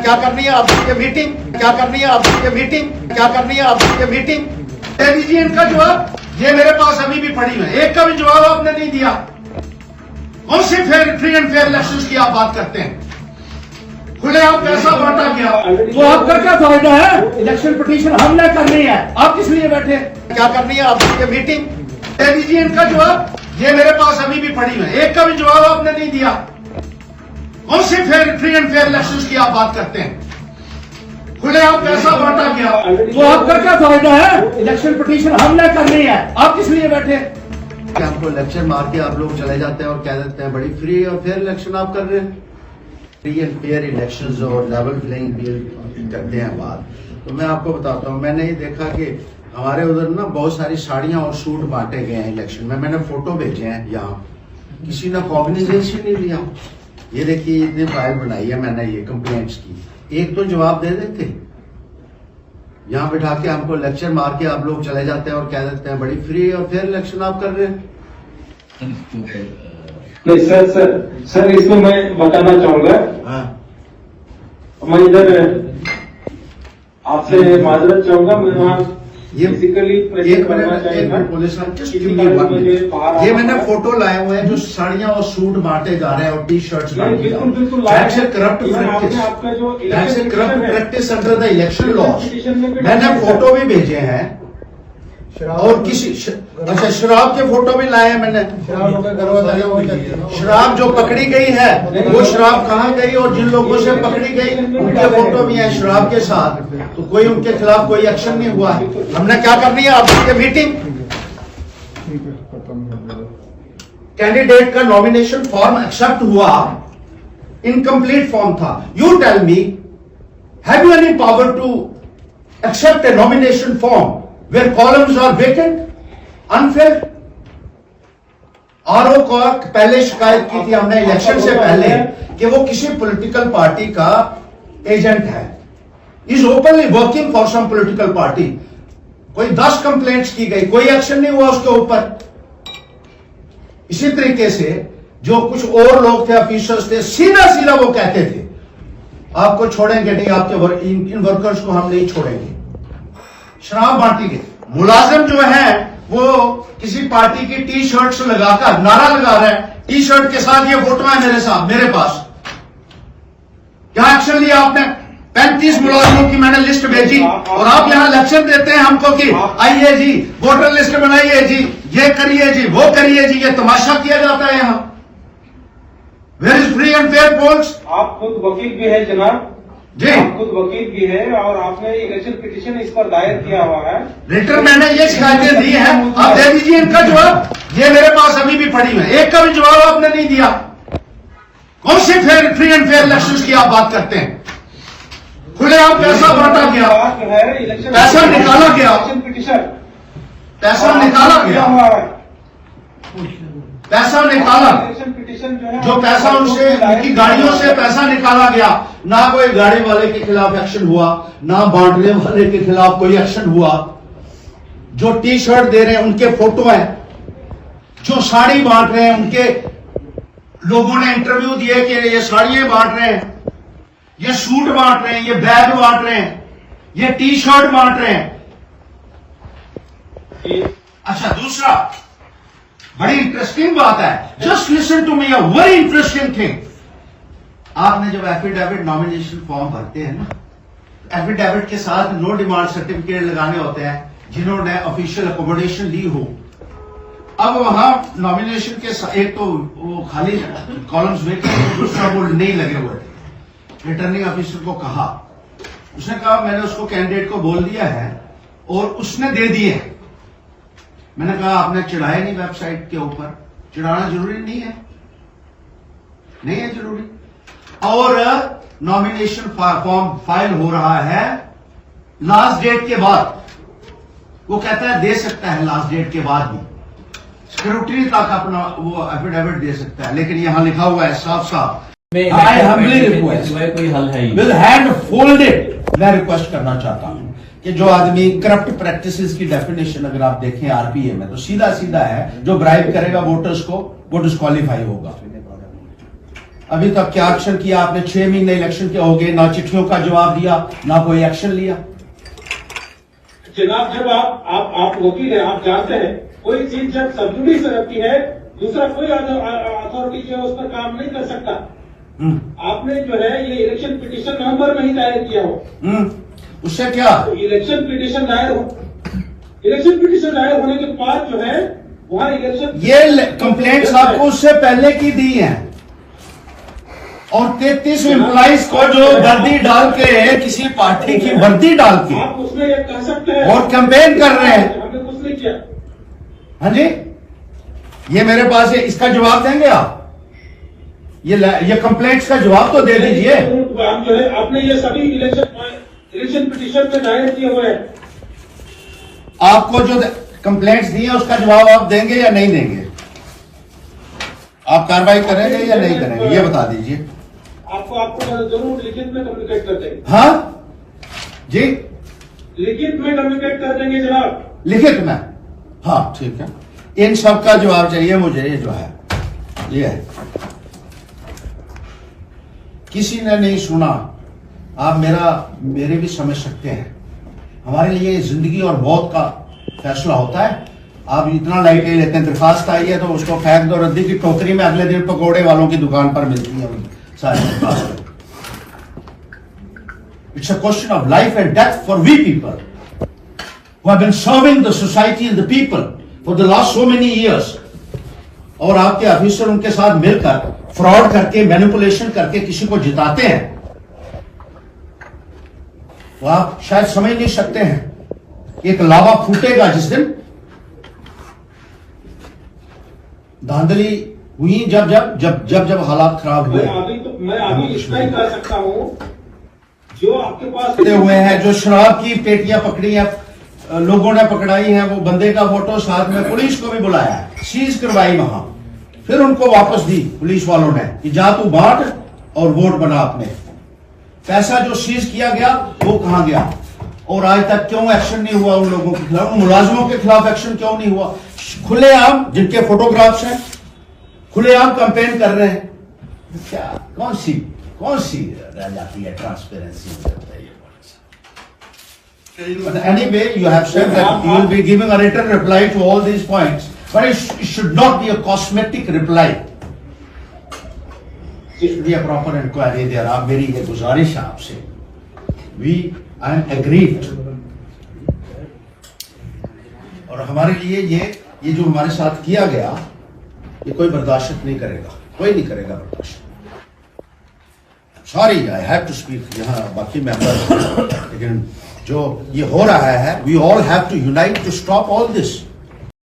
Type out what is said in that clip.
क्या करनी है आपकी ये मीटिंग, क्या करनी है आपकी ये मीटिंग, क्या करनी है आपकी ये मीटिंग, दे दीजिए इनका जवाब। ये मेरे पास अभी भी पड़ी है, एक का भी जवाब आपने नहीं दिया। कौन सी फ्री एंड फेयर इलेक्शंस की आप बात करते हैं? खुले आप पैसा बांटा गया तो आपका क्या फायदा है? इलेक्शन पिटीशन हमने करनी है, आप किस लिए बैठे? क्या करनी है आपकी ये मीटिंग, दे दीजिए इनका जवाब। ये मेरे पास अभी भी पड़ी है, एक का भी जवाब आपने नहीं दिया। कौन सी फ्री एंड फेयर इलेक्शंस की आप बात करते हैं? खुले आप पैसा बांटा गया तो आपका क्या फायदा है? इलेक्शन पिटीशन हमने करनी है, आप किस लिए बैठे? कि आपको इलेक्शन मार के आप लोग चले जाते हैं और कह देते हैं बड़ी फ्री और फेयर इलेक्शन आप कर रहे हैं। फ्री एंड फेयर इलेक्शंस और लेवल प्लेइंग फील्ड करते हैं बात। तो मैं आपको बताता हूँ, मैंने ये देखा कि हमारे उधर ना बहुत सारी साड़ियां और सूट बांटे गए हैं इलेक्शन में। मैंने फोटो भेजे हैं, यहाँ किसी ने कॉग्निजेंस नहीं लिया। ये देखिए इतनी फाइल बनाई है मैंने ये कंप्लेंट्स की, एक तो जवाब दे देते। यहाँ बिठा के हमको लेक्चर मार के आप लोग चले जाते हैं और कह देते हैं बड़ी फ्री और फेयर इलेक्शन आप कर रहे हैं। नहीं सर इसमें मैं बताना चाहूंगा। हाँ। मैं इधर आपसे माजरत चाहूंगा। मैं वहाँ ये फिजिकली एक मिनट पुलिस ये मैंने फोटो लाए हुए हैं जो साड़ियां और सूट बांटे जा रहे हैं और T shirts corrupt practice under the election law. मैंने फोटो भी भेजे हैं और किसी अच्छा शराब के फोटो भी लाए हैं मैंने। शराब जो पकड़ी गई है वो शराब कहाँ गई और जिन लोगों से पकड़ी गई उनके फोटो भी हैं शराब के साथ। तो कोई उनके खिलाफ कोई एक्शन नहीं हुआ है। हमने क्या करनी है आपकी मीटिंग? कैंडिडेट का नॉमिनेशन फॉर्म एक्सेप्ट हुआ, इनकम्प्लीट फॉर्म था। You tell me, have you any power to accept a nomination form where columns are vacant, unfair? RO को पहले शिकायत की थी हमने इलेक्शन से पहले कि वो किसी पॉलिटिकल पार्टी का एजेंट है, is openly working for some political party. कोई 10 कंप्लेंट्स की गई, कोई एक्शन नहीं हुआ उसके ऊपर। इसी तरीके से जो कुछ और लोग थे, ऑफिसर्स थे, सीधा वो कहते थे आपको छोड़ेंगे नहीं, आपके इन वर्कर्स को हम नहीं छोड़ेंगे। शराब बांटी गई। मुलाजिम जो है वो किसी पार्टी की टी शर्ट्स लगाकर नारा लगा रहा है, टी शर्ट के साथ ये फोटो है मेरे पास। क्या एक्शन लिया आपने? 35 मुलाजिमों की मैंने लिस्ट भेजी और आप यहां लेक्चर देते हैं हमको कि आइए जी वोटर लिस्ट बनाइए जी, ये करिए जी, वो करिए जी। ये तमाशा किया जाता है यहां। Where is free and fair polls? आप खुद वकील भी है जनाब जी, आप खुद वकील भी है और आपने इलेक्शन पिटीशन इस पर दायर किया हुआ है। रिटर्न मैंने ये शिकायतें दी हैं, आप दे दीजिए इनका जवाब। ये मेरे पास अभी भी पड़ी है, एक का भी जवाब आपने नहीं दिया। कौन सी फ्री एंड फेयर इलेक्शंस की आप बात करते हैं? खुले आप पैसा बांटा गया, पैसा निकाला गया, पैसा निकाला गया, पैसा निकाला, जो पैसा उनसे उनकी गाड़ियों से पैसा निकाला गया। ना कोई गाड़ी वाले के खिलाफ एक्शन हुआ, ना बांटने वाले के खिलाफ कोई एक्शन हुआ। जो टी शर्ट दे रहे हैं उनके फोटो हैं, जो साड़ी बांट रहे हैं उनके लोगों ने इंटरव्यू दिए कि ये साड़ियां बांट रहे हैं, ये सूट बांट रहे हैं, ये बैग बांट रहे हैं, ये टी शर्ट बांट रहे हैं। अच्छा, दूसरा बड़ी इंटरेस्टिंग बात है, just listen to me, a very interesting thing. आपने जब एफिडेविट नॉमिनेशन फॉर्म भरते हैं ना, एफिडेविट के साथ नो डिमांड सर्टिफिकेट लगाने होते हैं जिन्होंने ऑफिशियल अकोमोडेशन ली हो। अब वहां नॉमिनेशन के साथ एक तो वो खाली कॉलम्स में दूसरा वो नहीं लगे हुए थे। रिटर्निंग ऑफिसर को कहा, उसने कहा मैंने उसको कैंडिडेट को बोल दिया है और उसने दे दिए। मैंने कहा आपने चढ़ाया नहीं वेबसाइट के ऊपर, चढ़ाना जरूरी नहीं है, नहीं है जरूरी। और नॉमिनेशन फॉर्म फाइल हो रहा है लास्ट डेट के बाद, वो कहता है दे सकता है लास्ट डेट के बाद भी, स्क्रूटनी तक अपना वो एफिडेविट दे सकता है। लेकिन यहां लिखा हुआ है साफ साफ, आई हम्बली रिक्वेस्ट, कोई हल है विद हैंड फोल्डेड, मैं रिक्वेस्ट करना चाहता हूं कि जो आदमी करप्ट प्रैक्टिसेस की डेफिनेशन अगर आप देखें आरपीए में तो सीधा सीधा है, जो ब्राइब करेगा वोटर्स को वो डिस्क्वालीफाई होगा। अभी तक क्या एक्शन किया आपने? 6 महीने इलेक्शन के हो गए, ना चिट्ठियों का जवाब दिया, ना कोई एक्शन लिया। जनाब, जब आप वकील हैं, आप जानते हैं कोई चीज जब सब जुडिस रहती है, दूसरा कोई अथॉरिटी जो है उस पर काम नहीं कर सकता। आपने जो है ये इलेक्शन पिटीशन नवंबर में ही दायर किया हो, उससे क्या? तो इलेक्शन पिटीशन दायर होने के बाद जो है वहां इलेक्शन, ये कंप्लेंट्स आपको उससे पहले की दी हैं, और 33 एम्प्लॉइज को जो वर्दी डाल के, किसी पार्टी की वर्दी डाल के आप उसमें ये कह सकते हैं और कैंपेन कर रहे हैं। हमने कुछ नहीं किया। हाँ जी, ये मेरे पास है, इसका जवाब देंगे आप? ये कंप्लेंट्स का जवाब तो दे दीजिए। हम जो है आपने ये सभी इलेक्शन पिटीशन में दायर किए हुए हैं। आपको जो कंप्लेंट्स दी है उसका जवाब आप देंगे या नहीं देंगे? आप कार्रवाई करेंगे या नहीं करेंगे, ये बता दीजिए। आपको जरूर लिखित में कम्युनिकेट कर देंगे। हाँ जी, लिखित में कम्युनिकेट कर देंगे जनाब। लिखित में? हाँ ठीक है, इन सब का जवाब चाहिए मुझे। ये जो है ये है, किसी ने नहीं सुना। आप मेरे भी समझ सकते हैं, हमारे लिए जिंदगी और मौत का फैसला होता है। आप इतना लाइट ले लेते हैं, दरखास्त आई है तो उसको फेंक दो रद्दी की टोकरी में, अगले दिन पकौड़े वालों की दुकान पर मिलती है सारी दरखास्त। It's a question of life and death for we people who have been serving the society and the people for the last so many years। और आपके ऑफिसर उनके साथ मिलकर फ्रॉड करके, मैनिपुलेशन करके किसी को जिताते हैं, तो आप शायद समझ नहीं सकते हैं। एक लावा फूटेगा जिस दिन, धांधली हुई जब जब जब जब जब हालात खराब हुए। मैं अभी इतना ही कर सकता हूं, जो आपके पास हुए हैं, जो शराब की पेटियां पकड़ी हैं, लोगों ने पकड़ाई है, वो बंदे का फोटो साथ में, पुलिस को भी बुलाया, सीज करवाई वहां, फिर उनको वापस दी पुलिस वालों ने कि जा तू बांट और वोट बना अपने। पैसा जो सीज किया गया वो कहां गया? और आज तक क्यों एक्शन नहीं हुआ उन लोगों के खिलाफ, उन मुलाजिमों के खिलाफ एक्शन क्यों नहीं हुआ? खुलेआम जिनके फोटोग्राफ्स हैं, खुलेआम कैंपेन कर रहे हैं। क्या कौन सी रह जाती है transparency? But anyway, you have said that you will be giving a written reply to all these points, but it should not be a cosmetic reply. It should be a proper inquiry there. आप मेरी ये गुजारिश है आपसे, I am aggrieved, और हमारे लिए ये जो हमारे साथ किया गया, ये कोई बर्दाश्त नहीं करेगा, कोई नहीं करेगा बर्दाश्त। Sorry, I have to speak. यहाँ बाकी मेंबर, लेकिन जो ये हो रहा है, we all have to unite to stop all this.